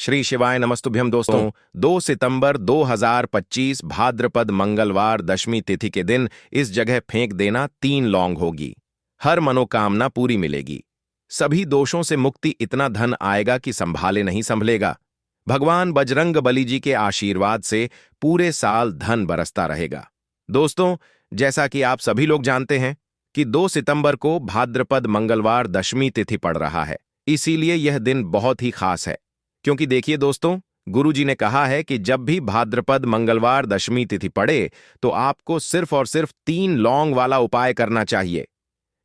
श्री शिवाय नमस्तुभ्यम दोस्तों। 2 सितंबर 2025 भाद्रपद मंगलवार दशमी तिथि के दिन इस जगह फेंक देना 3 लौंग होगी। हर मनोकामना पूरी मिलेगी। सभी दोषों से मुक्ति, इतना धन आएगा कि संभाले नहीं संभलेगा। भगवान बजरंग बली जी के आशीर्वाद से पूरे साल धन बरसता रहेगा। दोस्तों, जैसा कि आप सभी लोग जानते हैं कि 2 सितंबर को भाद्रपद मंगलवार दशमी तिथि पड़ रहा है, इसीलिए यह दिन बहुत ही खास है। क्योंकि देखिए दोस्तों, गुरुजी ने कहा है कि जब भी भाद्रपद मंगलवार दशमी तिथि पड़े तो आपको सिर्फ और सिर्फ 3 लौंग वाला उपाय करना चाहिए।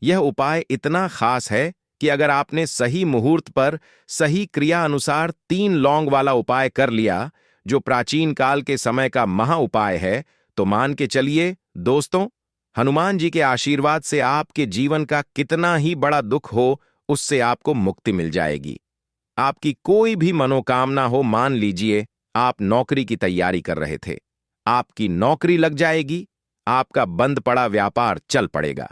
यह उपाय इतना खास है कि अगर आपने सही मुहूर्त पर सही क्रिया अनुसार 3 लौंग वाला उपाय कर लिया, जो प्राचीन काल के समय का महा उपाय है, तो मान के चलिए दोस्तों, हनुमान जी के आशीर्वाद से आपके जीवन का कितना ही बड़ा दुख हो, उससे आपको मुक्ति मिल जाएगी। आपकी कोई भी मनोकामना हो, मान लीजिए आप नौकरी की तैयारी कर रहे थे, आपकी नौकरी लग जाएगी, आपका बंद पड़ा व्यापार चल पड़ेगा।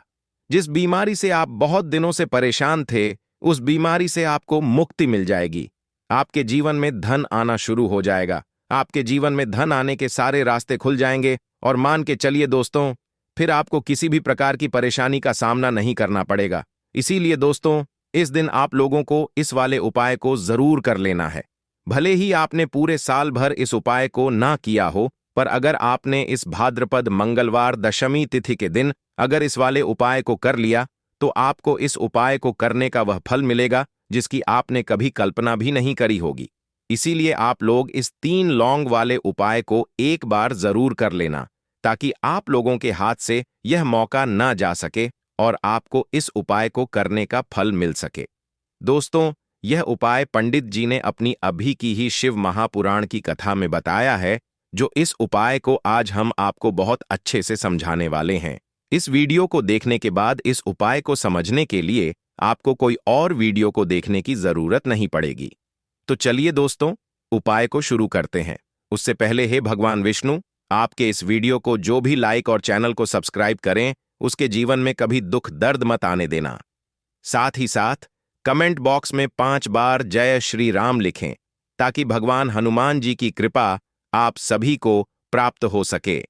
जिस बीमारी से आप बहुत दिनों से परेशान थे, उस बीमारी से आपको मुक्ति मिल जाएगी। आपके जीवन में धन आना शुरू हो जाएगा। आपके जीवन में धन आने के सारे रास्ते खुल जाएंगे और मान के चलिए दोस्तों, फिर आपको किसी भी प्रकार की परेशानी का सामना नहीं करना पड़ेगा। इसीलिए दोस्तों, इस दिन आप लोगों को इस वाले उपाय को जरूर कर लेना है। भले ही आपने पूरे साल भर इस उपाय को ना किया हो, पर अगर आपने इस भाद्रपद मंगलवार दशमी तिथि के दिन अगर इस वाले उपाय को कर लिया, तो आपको इस उपाय को करने का वह फल मिलेगा जिसकी आपने कभी कल्पना भी नहीं करी होगी। इसीलिए आप लोग इस 3 लौंग वाले उपाय को एक बार जरूर कर लेना, ताकि आप लोगों के हाथ से यह मौका ना जा सके और आपको इस उपाय को करने का फल मिल सके। दोस्तों, यह उपाय पंडित जी ने अपनी अभी की ही शिव महापुराण की कथा में बताया है, जो इस उपाय को आज हम आपको बहुत अच्छे से समझाने वाले हैं। इस वीडियो को देखने के बाद इस उपाय को समझने के लिए आपको कोई और वीडियो को देखने की जरूरत नहीं पड़ेगी। तो चलिए दोस्तों, उपाय को शुरू करते हैं। उससे पहले हे भगवान विष्णु, आपके इस वीडियो को जो भी लाइक और चैनल को सब्सक्राइब करें, उसके जीवन में कभी दुख दर्द मत आने देना। साथ ही साथ कमेंट बॉक्स में 5 बार जय श्री राम लिखें, ताकि भगवान हनुमान जी की कृपा आप सभी को प्राप्त हो सके।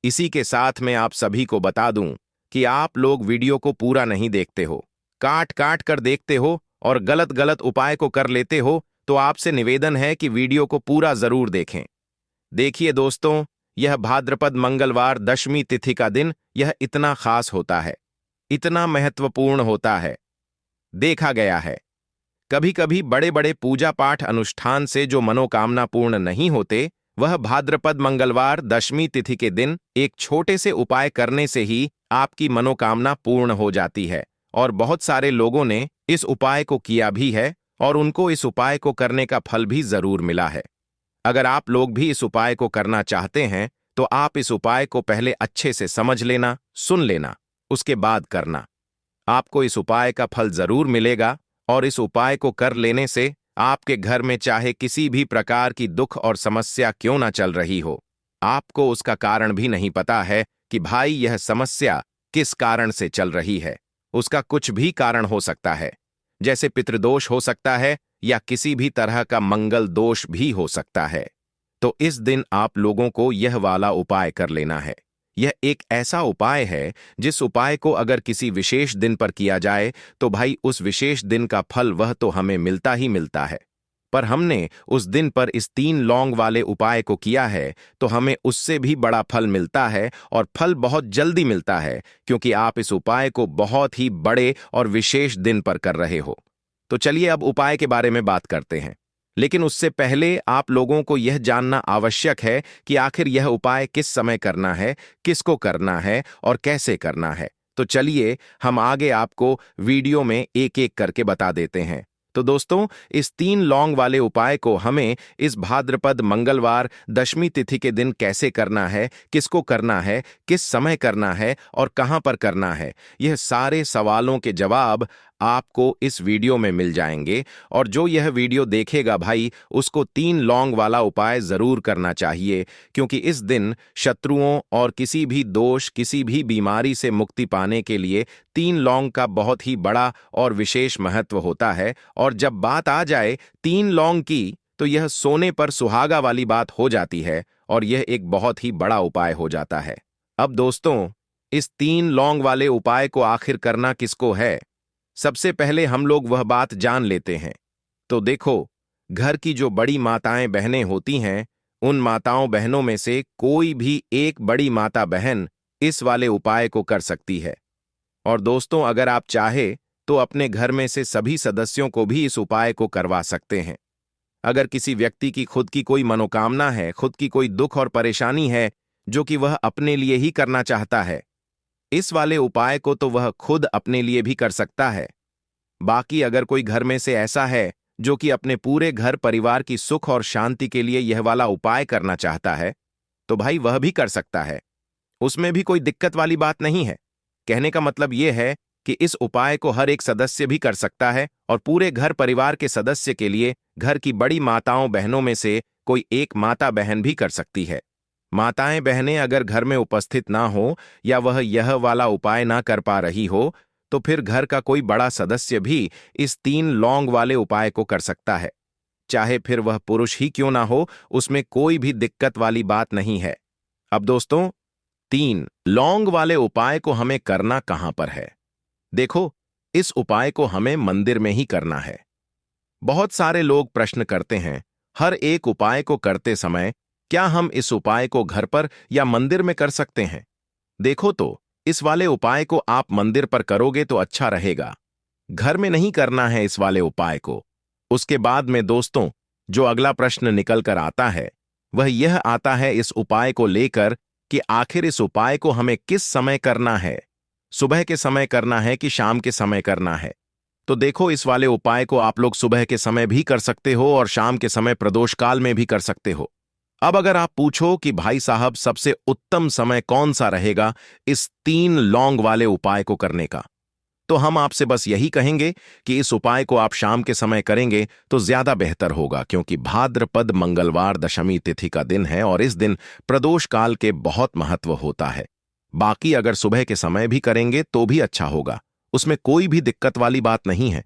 इसी के साथ मैं आप सभी को बता दूं कि आप लोग वीडियो को पूरा नहीं देखते हो, काट काट कर देखते हो और गलत गलत उपाय को कर लेते हो, तो आपसे निवेदन है कि वीडियो को पूरा जरूर देखें। देखिए दोस्तों, यह भाद्रपद मंगलवार दशमी तिथि का दिन यह इतना खास होता है, इतना महत्वपूर्ण होता है। देखा गया है, कभी कभी बड़े बड़े पूजा पाठ अनुष्ठान से जो मनोकामना पूर्ण नहीं होते, वह भाद्रपद मंगलवार दशमी तिथि के दिन एक छोटे से उपाय करने से ही आपकी मनोकामना पूर्ण हो जाती है। और बहुत सारे लोगों ने इस उपाय को किया भी है और उनको इस उपाय को करने का फल भी जरूर मिला है। अगर आप लोग भी इस उपाय को करना चाहते हैं, तो आप इस उपाय को पहले अच्छे से समझ लेना, सुन लेना, उसके बाद करना। आपको इस उपाय का फल जरूर मिलेगा और इस उपाय को कर लेने से आपके घर में चाहे किसी भी प्रकार की दुख और समस्या क्यों ना चल रही हो, आपको उसका कारण भी नहीं पता है कि भाई यह समस्या किस कारण से चल रही है। उसका कुछ भी कारण हो सकता है, जैसे पितृदोष हो सकता है या किसी भी तरह का मंगल दोष भी हो सकता है। तो इस दिन आप लोगों को यह वाला उपाय कर लेना है। यह एक ऐसा उपाय है जिस उपाय को अगर किसी विशेष दिन पर किया जाए, तो भाई उस विशेष दिन का फल वह तो हमें मिलता ही मिलता है। पर हमने उस दिन पर इस 3 लौंग वाले उपाय को किया है, तो हमें उससे भी बड़ा फल मिलता है और फल बहुत जल्दी मिलता है, क्योंकि आप इस उपाय को बहुत ही बड़े और विशेष दिन पर कर रहे हो। तो चलिए अब उपाय के बारे में बात करते हैं। लेकिन उससे पहले आप लोगों को यह जानना आवश्यक है कि आखिर यह उपाय किस समय करना है, किसको करना है और कैसे करना है। तो चलिए हम आगे आपको वीडियो में एक एक करके बता देते हैं। तो दोस्तों, इस 3 लौंग वाले उपाय को हमें इस भाद्रपद मंगलवार दशमी तिथि के दिन कैसे करना है, किसको करना है, किस समय करना है और कहां पर करना है, यह सारे सवालों के जवाब आपको इस वीडियो में मिल जाएंगे। और जो यह वीडियो देखेगा भाई, उसको 3 लौंग वाला उपाय जरूर करना चाहिए, क्योंकि इस दिन शत्रुओं और किसी भी दोष, किसी भी बीमारी से मुक्ति पाने के लिए 3 लौंग का बहुत ही बड़ा और विशेष महत्व होता है। और जब बात आ जाए 3 लौंग की, तो यह सोने पर सुहागा वाली बात हो जाती है और यह एक बहुत ही बड़ा उपाय हो जाता है। अब दोस्तों, इस 3 लौंग वाले उपाय को आखिर करना किसको है? सबसे पहले हम लोग वह बात जान लेते हैं। तो देखो, घर की जो बड़ी माताएं बहनें होती हैं, उन माताओं बहनों में से कोई भी एक बड़ी माता बहन इस वाले उपाय को कर सकती है। और दोस्तों, अगर आप चाहे तो अपने घर में से सभी सदस्यों को भी इस उपाय को करवा सकते हैं। अगर किसी व्यक्ति की खुद की कोई मनोकामना है, खुद की कोई दुख और परेशानी है जो कि वह अपने लिए ही करना चाहता है, इस वाले उपाय को तो वह खुद अपने लिए भी कर सकता है। बाकी अगर कोई घर में से ऐसा है जो कि अपने पूरे घर परिवार की सुख और शांति के लिए यह वाला उपाय करना चाहता है, तो भाई वह भी कर सकता है। उसमें भी कोई दिक्कत वाली बात नहीं है। कहने का मतलब यह है कि इस उपाय को हर एक सदस्य भी कर सकता है और पूरे घर परिवार के सदस्य के लिए घर की बड़ी माताओं बहनों में से कोई एक माता बहन भी कर सकती है। माताएं बहनें अगर घर में उपस्थित ना हो या वह यह वाला उपाय ना कर पा रही हो, तो फिर घर का कोई बड़ा सदस्य भी इस 3 लौंग वाले उपाय को कर सकता है। चाहे फिर वह पुरुष ही क्यों ना हो, उसमें कोई भी दिक्कत वाली बात नहीं है। अब दोस्तों, 3 लौंग वाले उपाय को हमें करना कहां पर है? देखो, इस उपाय को हमें मंदिर में ही करना है। बहुत सारे लोग प्रश्न करते हैं, हर एक उपाय को करते समय क्या हम इस उपाय को घर पर या मंदिर में कर सकते हैं? देखो तो, इस वाले उपाय को आप मंदिर पर करोगे तो अच्छा रहेगा। घर में नहीं करना है इस वाले उपाय को। उसके बाद में दोस्तों, जो अगला प्रश्न निकल कर आता है, वह यह आता है इस उपाय को लेकर कि आखिर इस उपाय को हमें किस समय करना है? सुबह के समय करना है कि शाम के समय करना है? तो देखो, इस वाले उपाय को आप लोग सुबह के समय भी कर सकते हो और शाम के समय प्रदोष काल में भी कर सकते हो। अब अगर आप पूछो कि भाई साहब सबसे उत्तम समय कौन सा रहेगा इस 3 लौंग वाले उपाय को करने का, तो हम आपसे बस यही कहेंगे कि इस उपाय को आप शाम के समय करेंगे तो ज्यादा बेहतर होगा, क्योंकि भाद्रपद मंगलवार दशमी तिथि का दिन है और इस दिन प्रदोष काल के बहुत महत्व होता है। बाकी अगर सुबह के समय भी करेंगे तो भी अच्छा होगा, उसमें कोई भी दिक्कत वाली बात नहीं है।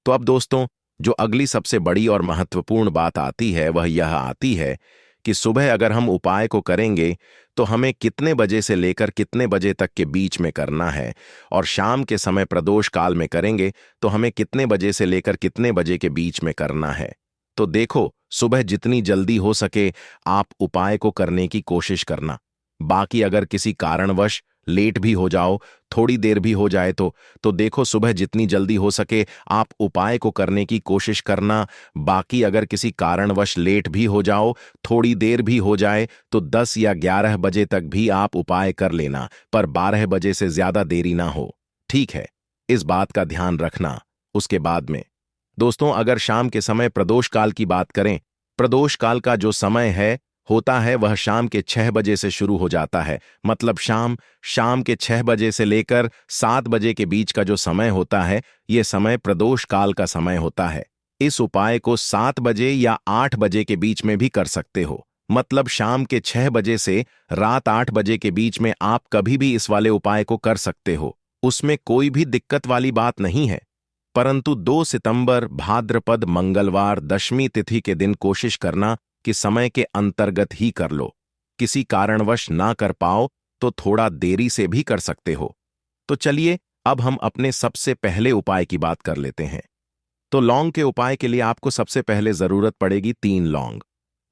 तो अब दोस्तों, जो अगली सबसे बड़ी और महत्वपूर्ण बात आती है वह यह आती है कि सुबह अगर हम उपाय को करेंगे तो हमें कितने बजे से लेकर कितने बजे तक के बीच में करना है, और शाम के समय प्रदोष काल में करेंगे तो हमें कितने बजे से लेकर कितने बजे के बीच में करना है। तो देखो, सुबह जितनी जल्दी हो सके आप उपाय को करने की कोशिश करना। बाकी अगर किसी कारणवश लेट भी हो जाओ, थोड़ी देर भी हो जाए तो देखो, सुबह जितनी जल्दी हो सके आप उपाय को करने की कोशिश करना। बाकी अगर किसी कारणवश लेट भी हो जाओ, थोड़ी देर भी हो जाए, तो 10 या 11 बजे तक भी आप उपाय कर लेना, पर 12 बजे से ज्यादा देरी ना हो। ठीक है, इस बात का ध्यान रखना। उसके बाद में दोस्तों, अगर शाम के समय प्रदोष काल की बात करें, प्रदोष काल का जो समय होता है वह शाम के 6 बजे से शुरू हो जाता है। मतलब शाम के 6 बजे से लेकर 7 बजे के बीच का जो समय होता है, यह समय प्रदोष काल का समय होता है। इस उपाय को 7 बजे या 8 बजे के बीच में भी कर सकते हो। मतलब शाम के 6 बजे से रात 8 बजे के बीच में आप कभी भी इस वाले उपाय को कर सकते हो, उसमें कोई भी दिक्कत वाली बात नहीं है। परंतु 2 सितंबर भाद्रपद मंगलवार दशमी तिथि के दिन कोशिश करना कि समय के अंतर्गत ही कर लो। किसी कारणवश ना कर पाओ तो थोड़ा देरी से भी कर सकते हो। तो चलिए, अब हम अपने सबसे पहले उपाय की बात कर लेते हैं। तो लौंग के उपाय के लिए आपको सबसे पहले जरूरत पड़ेगी 3 लौंग।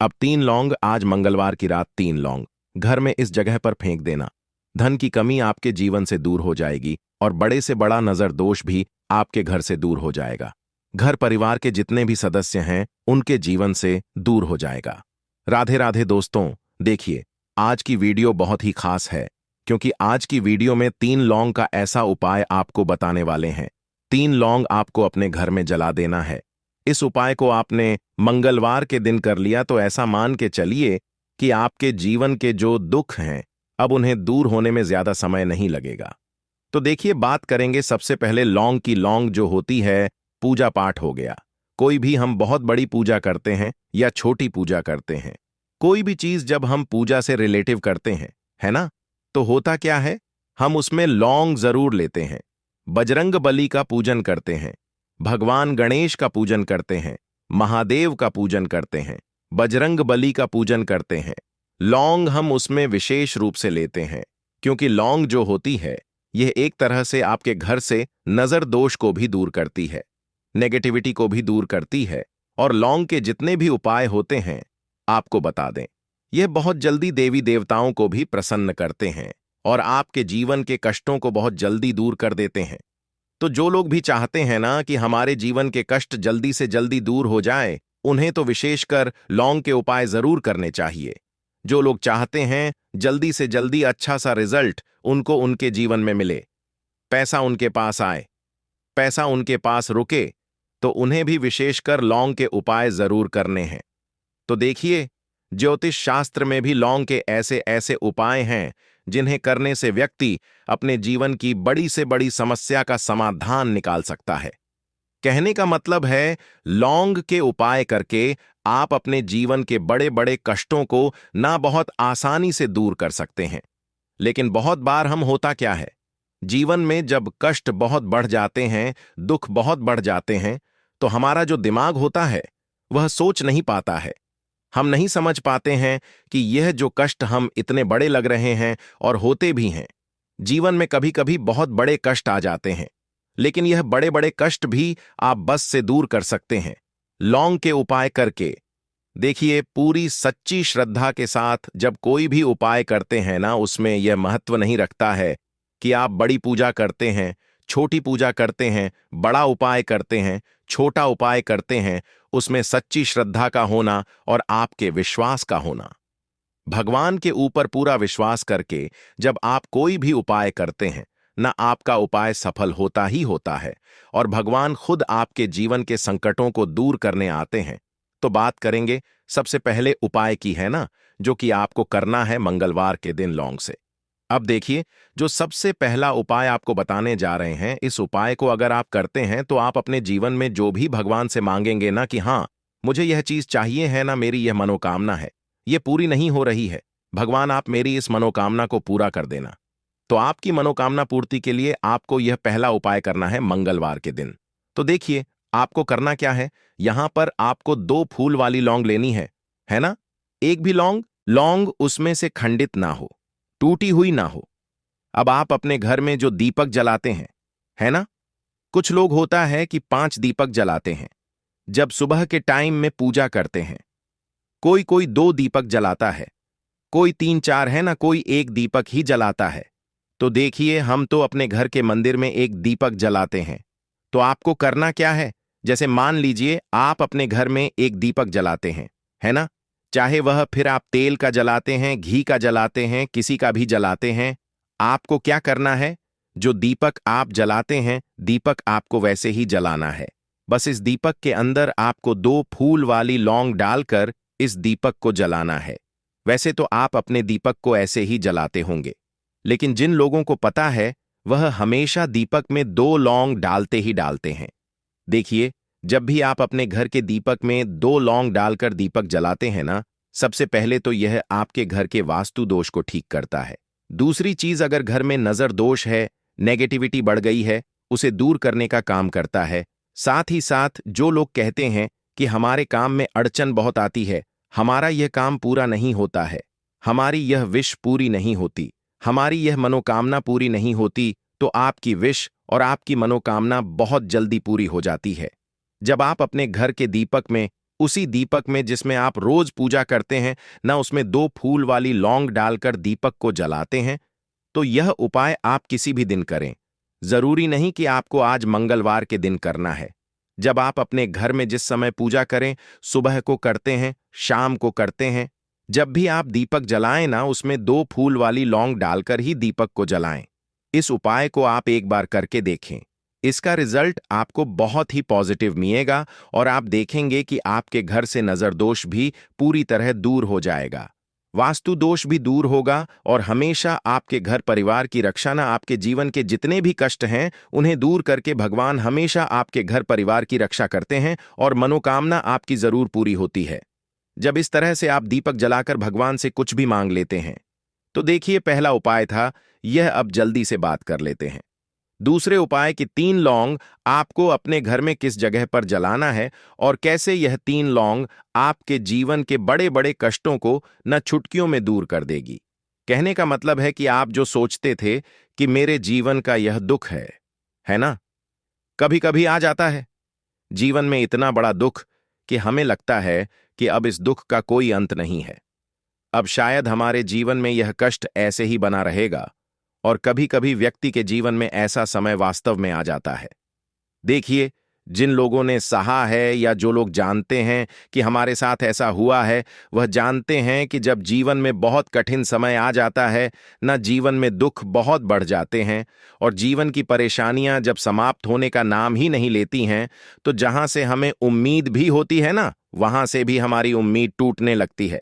अब 3 लौंग, आज मंगलवार की रात 3 लौंग घर में इस जगह पर फेंक देना। धन की कमी आपके जीवन से दूर हो जाएगी और बड़े से बड़ा नजर दोष भी आपके घर से दूर हो जाएगा। घर परिवार के जितने भी सदस्य हैं उनके जीवन से दूर हो जाएगा। राधे राधे दोस्तों, देखिए, आज की वीडियो बहुत ही खास है, क्योंकि आज की वीडियो में 3 लौंग का ऐसा उपाय आपको बताने वाले हैं। 3 लौंग आपको अपने घर में जला देना है। इस उपाय को आपने मंगलवार के दिन कर लिया तो ऐसा मान के चलिए कि आपके जीवन के जो दुख हैं अब उन्हें दूर होने में ज्यादा समय नहीं लगेगा। तो देखिए, बात करेंगे सबसे पहले लौंग की। लौंग जो होती है, पूजा पाठ हो गया। कोई भी हम बहुत बड़ी पूजा करते हैं या छोटी पूजा करते हैं, कोई भी चीज जब हम पूजा से रिलेटिव करते हैं, है ना, तो होता क्या है, हम उसमें लौंग जरूर लेते हैं। बजरंग बली का पूजन करते हैं, भगवान गणेश का पूजन करते हैं, महादेव का पूजन करते हैं, बजरंग बली का पूजन करते हैं। लौंग हम उसमें विशेष रूप से लेते हैं, क्योंकि लौंग जो होती है यह एक तरह से आपके घर से नजर दोष को भी दूर करती है, नेगेटिविटी को भी दूर करती है। और लौंग के जितने भी उपाय होते हैं आपको बता दें, यह बहुत जल्दी देवी देवताओं को भी प्रसन्न करते हैं और आपके जीवन के कष्टों को बहुत जल्दी दूर कर देते हैं। तो जो लोग भी चाहते हैं ना कि हमारे जीवन के कष्ट जल्दी से जल्दी दूर हो जाए, उन्हें तो विशेषकर लौंग के उपाय जरूर करने चाहिए। जो लोग चाहते हैं जल्दी से जल्दी अच्छा सा रिजल्ट उनको उनके जीवन में मिले, पैसा उनके पास आए, पैसा उनके पास रुके, तो उन्हें भी विशेषकर लौंग के उपाय जरूर करने हैं। तो देखिए, ज्योतिष शास्त्र में भी लौंग के ऐसे ऐसे उपाय हैं जिन्हें करने से व्यक्ति अपने जीवन की बड़ी से बड़ी समस्या का समाधान निकाल सकता है। कहने का मतलब है, लौंग के उपाय करके आप अपने जीवन के बड़े बड़े कष्टों को ना बहुत आसानी से दूर कर सकते हैं। लेकिन बहुत बार हम होता क्या है, जीवन में जब कष्ट बहुत बढ़ जाते हैं, दुख बहुत बढ़ जाते हैं, तो हमारा जो दिमाग होता है वह सोच नहीं पाता है। हम नहीं समझ पाते हैं कि यह जो कष्ट हम इतने बड़े लग रहे हैं और होते भी हैं। जीवन में कभी कभी बहुत बड़े कष्ट आ जाते हैं, लेकिन यह बड़े बड़े कष्ट भी आप बस से दूर कर सकते हैं लौंग के उपाय करके। देखिए, पूरी सच्ची श्रद्धा के साथ जब कोई भी उपाय करते हैं ना, उसमें यह महत्व नहीं रखता है कि आप बड़ी पूजा करते हैं, छोटी पूजा करते हैं, बड़ा उपाय करते हैं, छोटा उपाय करते हैं। उसमें सच्ची श्रद्धा का होना और आपके विश्वास का होना। भगवान के ऊपर पूरा विश्वास करके जब आप कोई भी उपाय करते हैं ना, आपका उपाय सफल होता ही होता है और भगवान खुद आपके जीवन के संकटों को दूर करने आते हैं। तो बात करेंगे सबसे पहले उपाय की, है ना, जो कि आपको करना है मंगलवार के दिन लौंग से। अब देखिए, जो सबसे पहला उपाय आपको बताने जा रहे हैं, इस उपाय को अगर आप करते हैं तो आप अपने जीवन में जो भी भगवान से मांगेंगे ना कि हाँ मुझे यह चीज चाहिए है ना, मेरी यह मनोकामना है, यह पूरी नहीं हो रही है, भगवान आप मेरी इस मनोकामना को पूरा कर देना। तो आपकी मनोकामना पूर्ति के लिए आपको यह पहला उपाय करना है मंगलवार के दिन। तो देखिए, आपको करना क्या है, यहां पर आपको 2 फूल वाली लौंग लेनी है ना। एक भी लौंग उसमें से खंडित ना हो, टूटी हुई ना हो। अब आप अपने घर में जो दीपक जलाते हैं, है ना, कुछ लोग होता है कि 5 दीपक जलाते हैं जब सुबह के टाइम में पूजा करते हैं। कोई कोई 2 दीपक जलाता है, कोई 3-4, है ना, कोई 1 दीपक ही जलाता है। तो देखिए, हम तो अपने घर के मंदिर में 1 दीपक जलाते हैं। तो आपको करना क्या है, जैसे मान लीजिए आप अपने घर में 1 दीपक जलाते हैं, है ना, चाहे वह फिर आप तेल का जलाते हैं, घी का जलाते हैं, किसी का भी जलाते हैं। आपको क्या करना है, जो दीपक आप जलाते हैं, दीपक आपको वैसे ही जलाना है। बस इस दीपक के अंदर आपको 2 फूल वाली लौंग डालकर इस दीपक को जलाना है। वैसे तो आप अपने दीपक को ऐसे ही जलाते होंगे, लेकिन जिन लोगों को पता है वह हमेशा दीपक में 2 लौंग डालते ही डालते हैं। देखिए, जब भी आप अपने घर के दीपक में 2 लौंग डालकर दीपक जलाते हैं ना, सबसे पहले तो यह आपके घर के वास्तु दोष को ठीक करता है। दूसरी चीज, अगर घर में नजर दोष है, नेगेटिविटी बढ़ गई है, उसे दूर करने का काम करता है। साथ ही साथ जो लोग कहते हैं कि हमारे काम में अड़चन बहुत आती है, हमारा यह काम पूरा नहीं होता है, हमारी यह विश पूरी नहीं होती, हमारी यह मनोकामना पूरी नहीं होती, तो आपकी विश और आपकी मनोकामना बहुत जल्दी पूरी हो जाती है। जब आप अपने घर के दीपक में, उसी दीपक में जिसमें आप रोज पूजा करते हैं ना, उसमें 2 फूल वाली लौंग डालकर दीपक को जलाते हैं, तो यह उपाय आप किसी भी दिन करें। जरूरी नहीं कि आपको आज मंगलवार के दिन करना है। जब आप अपने घर में जिस समय पूजा करें, सुबह को करते हैं, शाम को करते हैं, जब भी आप दीपक जलाएं ना, उसमें 2 फूल वाली लौंग डालकर ही दीपक को जलाएं। इस उपाय को आप एक बार करके देखें, इसका रिजल्ट आपको बहुत ही पॉजिटिव मिलेगा और आप देखेंगे कि आपके घर से नजर दोष भी पूरी तरह दूर हो जाएगा, वास्तु दोष भी दूर होगा और हमेशा आपके घर परिवार की रक्षा, ना आपके जीवन के जितने भी कष्ट हैं उन्हें दूर करके भगवान हमेशा आपके घर परिवार की रक्षा करते हैं और मनोकामना आपकी जरूर पूरी होती है। जब इस तरह से आप दीपक जलाकर भगवान से कुछ भी मांग लेते हैं, तो देखिए, पहला उपाय था यह, अब जल्दी से बात कर लेते हैं। दूसरे उपाय कि 3 लौंग आपको अपने घर में किस जगह पर जलाना है और कैसे यह 3 लौंग आपके जीवन के बड़े बड़े कष्टों को न चुटकियों में दूर कर देगी। कहने का मतलब है कि आप जो सोचते थे कि मेरे जीवन का यह दुख है ना, कभी कभी आ जाता है जीवन में इतना बड़ा दुख कि हमें लगता है कि अब इस दुख का कोई अंत नहीं है। अब शायद हमारे जीवन में यह कष्ट ऐसे ही बना रहेगा और कभी कभी व्यक्ति के जीवन में ऐसा समय वास्तव में आ जाता है। देखिए, जिन लोगों ने सहा है या जो लोग जानते हैं कि हमारे साथ ऐसा हुआ है, वह जानते हैं कि जब जीवन में बहुत कठिन समय आ जाता है ना, जीवन में दुख बहुत बढ़ जाते हैं और जीवन की परेशानियां जब समाप्त होने का नाम ही नहीं लेती हैं, तो जहां से हमें उम्मीद भी होती है ना, वहां से भी हमारी उम्मीद टूटने लगती है।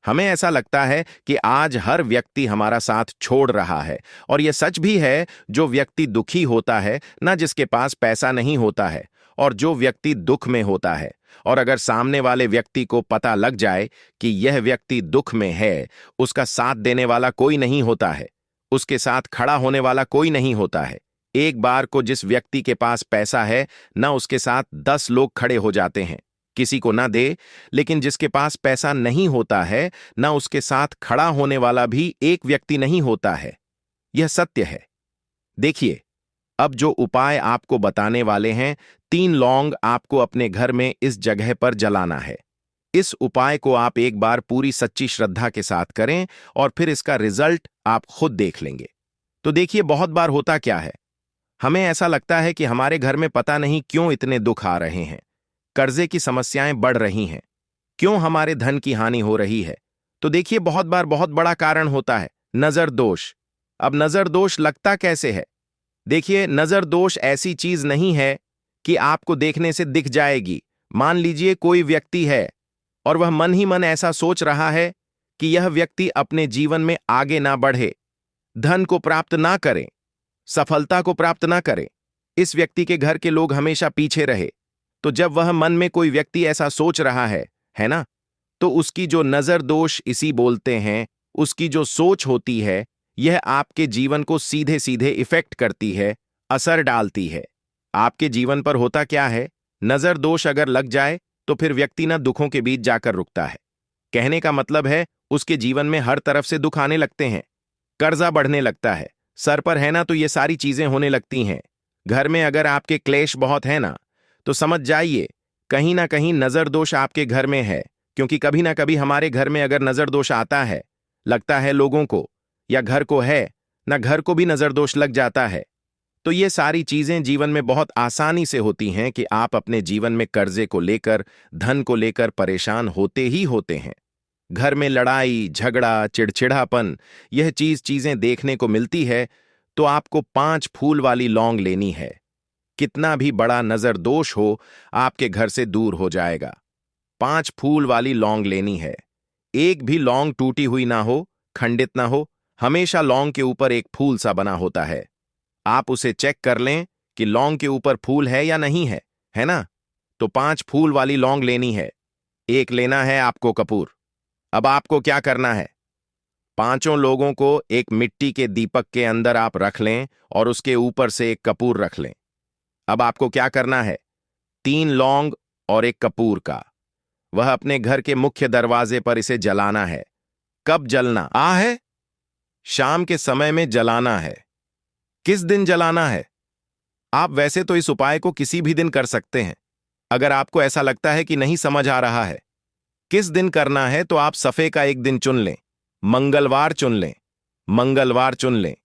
हमें ऐसा लगता है कि आज हर व्यक्ति हमारा साथ छोड़ रहा है और यह सच भी है। जो व्यक्ति दुखी होता है ना, जिसके पास पैसा नहीं होता है, और जो व्यक्ति दुख में होता है, और अगर सामने वाले व्यक्ति को पता लग जाए कि यह व्यक्ति दुख में है, उसका साथ देने वाला कोई नहीं होता है, उसके साथ खड़ा होने वाला कोई नहीं होता है। एक बार को जिस व्यक्ति के पास पैसा है ना, उसके साथ 10 लोग खड़े हो जाते हैं। किसी को ना दे, लेकिन जिसके पास पैसा नहीं होता है ना, उसके साथ खड़ा होने वाला भी एक व्यक्ति नहीं होता है। यह सत्य है। देखिए, अब जो उपाय आपको बताने वाले हैं, 3 लौंग आपको अपने घर में इस जगह पर जलाना है। इस उपाय को आप एक बार पूरी सच्ची श्रद्धा के साथ करें और फिर इसका रिजल्ट आप खुद देख लेंगे। तो देखिए, बहुत बार होता क्या है, हमें ऐसा लगता है कि हमारे घर में पता नहीं क्यों इतने दुख आ रहे हैं, कर्जे की समस्याएं बढ़ रही हैं, क्यों हमारे धन की हानि हो रही है। तो देखिए, बहुत बार बहुत बड़ा कारण होता है नजर दोष। अब नजर दोष लगता कैसे है? देखिए, नजर दोष ऐसी चीज नहीं है कि आपको देखने से दिख जाएगी। मान लीजिए कोई व्यक्ति है और वह मन ही मन ऐसा सोच रहा है कि यह व्यक्ति अपने जीवन में आगे ना बढ़े, धन को प्राप्त ना करे, सफलता को प्राप्त ना करे, इस व्यक्ति के घर के लोग हमेशा पीछे रहे। तो जब वह मन में कोई व्यक्ति ऐसा सोच रहा है ना, तो उसकी जो नजर दोष इसी बोलते हैं, उसकी जो सोच होती है, यह आपके जीवन को सीधे सीधे इफेक्ट करती है, असर डालती है। आपके जीवन पर होता क्या है, नजर दोष अगर लग जाए तो फिर व्यक्ति ना दुखों के बीच जाकर रुकता है। कहने का मतलब है, उसके जीवन में हर तरफ से दुख आने लगते हैं, कर्जा बढ़ने लगता है, सर पर है ना तो ये सारी चीजें होने लगती हैं। घर में अगर आपके क्लेश बहुत है ना, तो समझ जाइए कहीं ना कहीं नजर दोष आपके घर में है। क्योंकि कभी ना कभी हमारे घर में अगर नजर दोष आता है, लगता है लोगों को या घर को है ना, घर को भी नजर दोष लग जाता है। तो ये सारी चीजें जीवन में बहुत आसानी से होती हैं कि आप अपने जीवन में कर्जे को लेकर, धन को लेकर परेशान होते ही होते हैं। घर में लड़ाई झगड़ा चिड़चिड़ापन, यह चीजें देखने को मिलती है। तो आपको 5 फूल वाली लौंग लेनी है। कितना भी बड़ा नजर दोष हो, आपके घर से दूर हो जाएगा। 5 फूल वाली लौंग लेनी है। एक भी लौंग टूटी हुई ना हो, खंडित ना हो, हमेशा लौंग के ऊपर एक फूल सा बना होता है। आप उसे चेक कर लें कि लौंग के ऊपर फूल है या नहीं है ना? तो 5 फूल वाली लौंग लेनी है। एक लेना है आपको कपूर। अब आपको क्या करना है, 5 लोगों को एक मिट्टी के दीपक के अंदर आप रख लें और उसके ऊपर से एक कपूर रख लें। अब आपको क्या करना है, 3 लौंग और एक कपूर का, वह अपने घर के मुख्य दरवाजे पर इसे जलाना है। कब जलना है? शाम के समय में जलाना है। किस दिन जलाना है? आप वैसे तो इस उपाय को किसी भी दिन कर सकते हैं। अगर आपको ऐसा लगता है कि नहीं समझ आ रहा है किस दिन करना है, तो आप सफे का एक दिन चुन लें, मंगलवार चुन लें, मंगलवार चुन लें,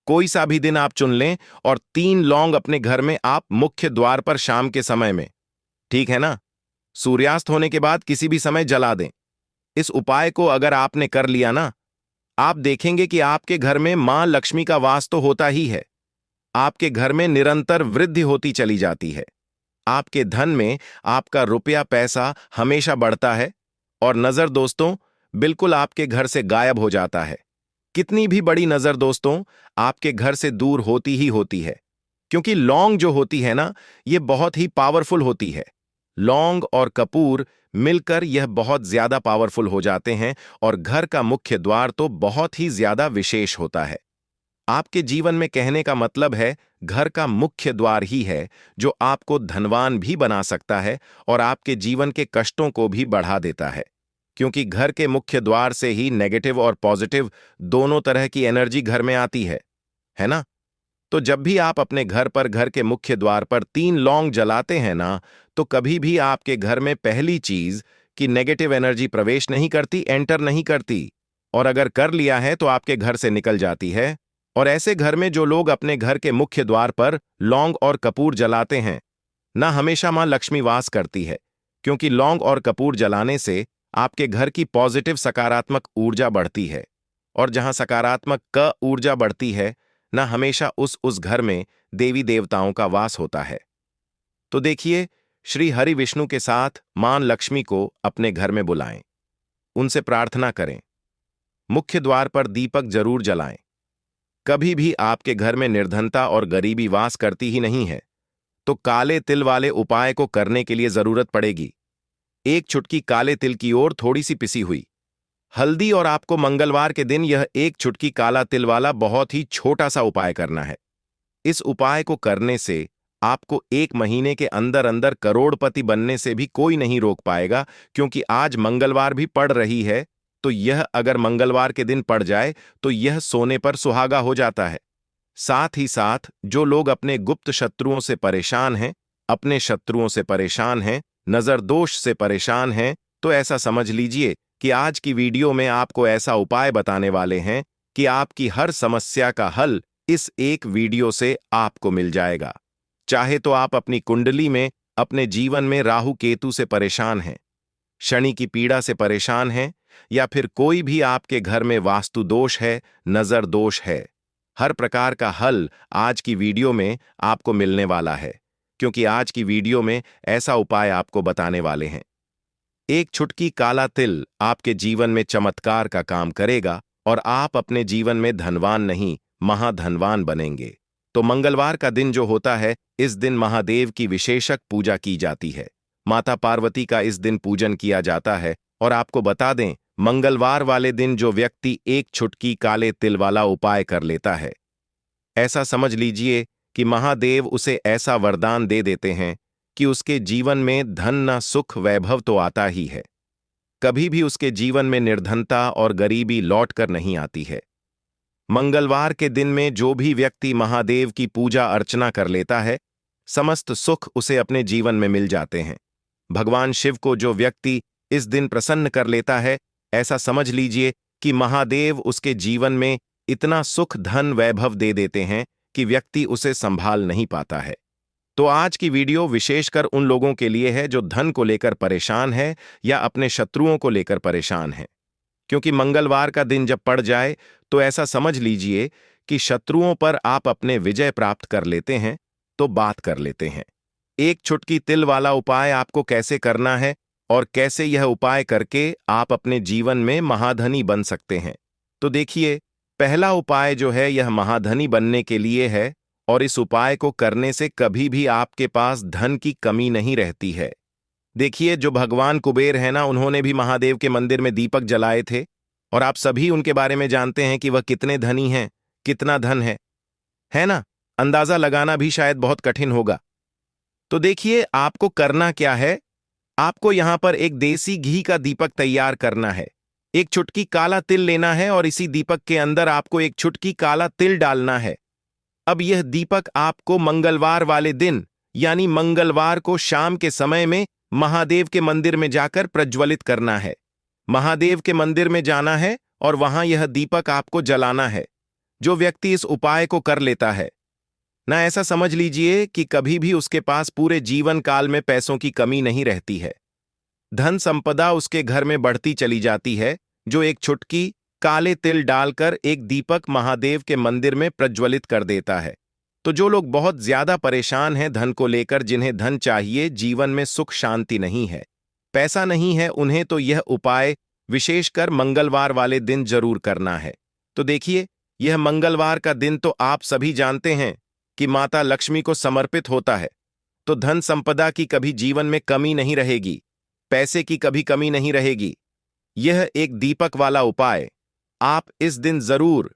कोई सा भी दिन आप चुन लें और 3 लौंग अपने घर में आप मुख्य द्वार पर शाम के समय में, ठीक है ना, सूर्यास्त होने के बाद किसी भी समय जला दें। इस उपाय को अगर आपने कर लिया ना, आप देखेंगे कि आपके घर में मां लक्ष्मी का वास तो होता ही है, आपके घर में निरंतर वृद्धि होती चली जाती है, आपके धन में आपका रुपया पैसा हमेशा बढ़ता है और नजर दोस्तों बिल्कुल आपके घर से गायब हो जाता है। कितनी भी बड़ी नजर दोस्तों आपके घर से दूर होती ही होती है, क्योंकि लौंग जो होती है ना, ये बहुत ही पावरफुल होती है। लौंग और कपूर मिलकर यह बहुत ज्यादा पावरफुल हो जाते हैं और घर का मुख्य द्वार तो बहुत ही ज्यादा विशेष होता है। आपके जीवन में कहने का मतलब है घर का मुख्य द्वार ही है जो आपको धनवान भी बना सकता है और आपके जीवन के कष्टों को भी बढ़ा देता है, क्योंकि घर के मुख्य द्वार से ही नेगेटिव और पॉजिटिव दोनों तरह की एनर्जी घर में आती है ना? तो जब भी आप अपने घर पर घर के मुख्य द्वार पर 3 लौंग जलाते हैं ना, तो कभी भी आपके घर में पहली चीज कि नेगेटिव एनर्जी प्रवेश नहीं करती, एंटर नहीं करती, और अगर कर लिया है तो आपके घर से निकल जाती है। और ऐसे घर में जो लोग अपने घर के मुख्य द्वार पर लौंग और कपूर जलाते हैं ना, हमेशा मां लक्ष्मी वास करती है, क्योंकि लौंग और कपूर जलाने से आपके घर की पॉजिटिव सकारात्मक ऊर्जा बढ़ती है, और जहां सकारात्मक क ऊर्जा बढ़ती है ना, हमेशा उस घर में देवी देवताओं का वास होता है। तो देखिए, श्री हरि विष्णु के साथ मां लक्ष्मी को अपने घर में बुलाएं, उनसे प्रार्थना करें, मुख्य द्वार पर दीपक जरूर जलाएं। कभी भी आपके घर में निर्धनता और गरीबी वास करती ही नहीं है, तो काले तिल वाले उपाय को करने के लिए जरूरत पड़ेगी। एक चुटकी काले तिल की ओर थोड़ी सी पिसी हुई हल्दी, और आपको मंगलवार के दिन यह एक चुटकी काला तिल वाला बहुत ही छोटा सा उपाय करना है। इस उपाय को करने से आपको 1 महीने के अंदर अंदर करोड़पति बनने से भी कोई नहीं रोक पाएगा, क्योंकि आज मंगलवार भी पड़ रही है, तो यह अगर मंगलवार के दिन पड़ जाए तो यह सोने पर सुहागा हो जाता है। साथ ही साथ जो लोग अपने गुप्त शत्रुओं से परेशान हैं, अपने शत्रुओं से परेशान हैं, नजर दोष से परेशान हैं, तो ऐसा समझ लीजिए कि आज की वीडियो में आपको ऐसा उपाय बताने वाले हैं कि आपकी हर समस्या का हल इस एक वीडियो से आपको मिल जाएगा। चाहे तो आप अपनी कुंडली में, अपने जीवन में राहु केतु से परेशान हैं, शनि की पीड़ा से परेशान हैं, या फिर कोई भी आपके घर में वास्तु दोष है, नजर दोष है, हर प्रकार का हल आज की वीडियो में आपको मिलने वाला है, क्योंकि आज की वीडियो में ऐसा उपाय आपको बताने वाले हैं। एक चुटकी काला तिल आपके जीवन में चमत्कार का काम करेगा और आप अपने जीवन में धनवान नहीं, महाधनवान बनेंगे। तो मंगलवार का दिन जो होता है, इस दिन महादेव की विशेषक पूजा की जाती है। माता पार्वती का इस दिन पूजन किया जाता है। और आपको बता दें, मंगलवार वाले दिन जो व्यक्ति एक चुटकी काले तिल वाला उपाय कर लेता है, ऐसा समझ लीजिए कि महादेव उसे ऐसा वरदान दे देते हैं कि उसके जीवन में धन न सुख वैभव तो आता ही है, कभी भी उसके जीवन में निर्धनता और गरीबी लौट कर नहीं आती है। मंगलवार के दिन में जो भी व्यक्ति महादेव की पूजा अर्चना कर लेता है, समस्त सुख उसे अपने जीवन में मिल जाते हैं। भगवान शिव को जो व्यक्ति इस दिन प्रसन्न कर लेता है, ऐसा समझ लीजिए कि महादेव उसके जीवन में इतना सुख धन वैभव दे देते हैं कि व्यक्ति उसे संभाल नहीं पाता है। तो आज की वीडियो विशेषकर उन लोगों के लिए है जो धन को लेकर परेशान है या अपने शत्रुओं को लेकर परेशान है, क्योंकि मंगलवार का दिन जब पड़ जाए तो ऐसा समझ लीजिए कि शत्रुओं पर आप अपने विजय प्राप्त कर लेते हैं। तो बात कर लेते हैं एक चुटकी तिल वाला उपाय आपको कैसे करना है और कैसे यह उपाय करके आप अपने जीवन में महाधनी बन सकते हैं। तो देखिए, पहला उपाय जो है यह महाधनी बनने के लिए है, और इस उपाय को करने से कभी भी आपके पास धन की कमी नहीं रहती है। देखिए, जो भगवान कुबेर है ना, उन्होंने भी महादेव के मंदिर में दीपक जलाए थे, और आप सभी उनके बारे में जानते हैं कि वह कितने धनी हैं, कितना धन है ना? अंदाजा लगाना भी शायद बहुत कठिन होगा। तो देखिए, आपको करना क्या है, आपको यहां पर एक देसी घी का दीपक तैयार करना है। एक चुटकी काला तिल लेना है और इसी दीपक के अंदर आपको एक चुटकी काला तिल डालना है। अब यह दीपक आपको मंगलवार वाले दिन, यानी मंगलवार को शाम के समय में महादेव के मंदिर में जाकर प्रज्वलित करना है। महादेव के मंदिर में जाना है और वहां यह दीपक आपको जलाना है। जो व्यक्ति इस उपाय को कर लेता है ना, ऐसा समझ लीजिए कि कभी भी उसके पास पूरे जीवन काल में पैसों की कमी नहीं रहती है। धन संपदा उसके घर में बढ़ती चली जाती है, जो एक चुटकी काले तिल डालकर एक दीपक महादेव के मंदिर में प्रज्वलित कर देता है। तो जो लोग बहुत ज्यादा परेशान हैं धन को लेकर, जिन्हें धन चाहिए, जीवन में सुख शांति नहीं है, पैसा नहीं है, उन्हें तो यह उपाय विशेषकर मंगलवार वाले दिन जरूर करना है। तो देखिए, यह मंगलवार का दिन तो आप सभी जानते हैं कि माता लक्ष्मी को समर्पित होता है, तो धन संपदा की कभी जीवन में कमी नहीं रहेगी, पैसे की कभी कमी नहीं रहेगी। यह एक दीपक वाला उपाय आप इस दिन जरूर